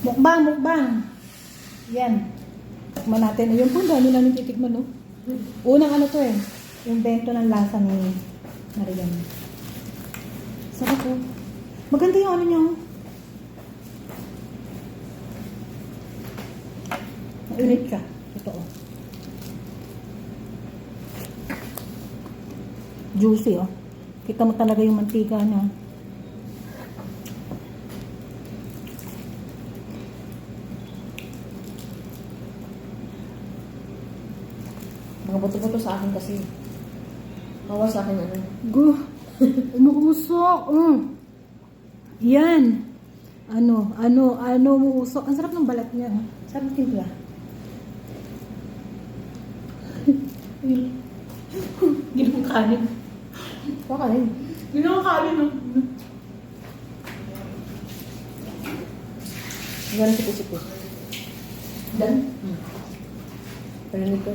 Mukbang, mukbang. Yan. Tikman natin. Ayun po, dami namin titikman, no? Unang ano to eh. Invento ng lasa ni Marian. Sarap po. Maganda yung ano niya. Mainit siya. Totoo. Juicy, oh. Kita mo talaga yung mantika niya. Mga buto-buto sa akin kasi. Hawa sa akin ano. Umuusok. Yan. Ano, umuusok. Ang sarap ng balat niya. Sarap ng timpla. Ginawang kanin. Baka rin. Ginawang kanin, no? Gano'n sipo-sipo. Dan? Parinig ko.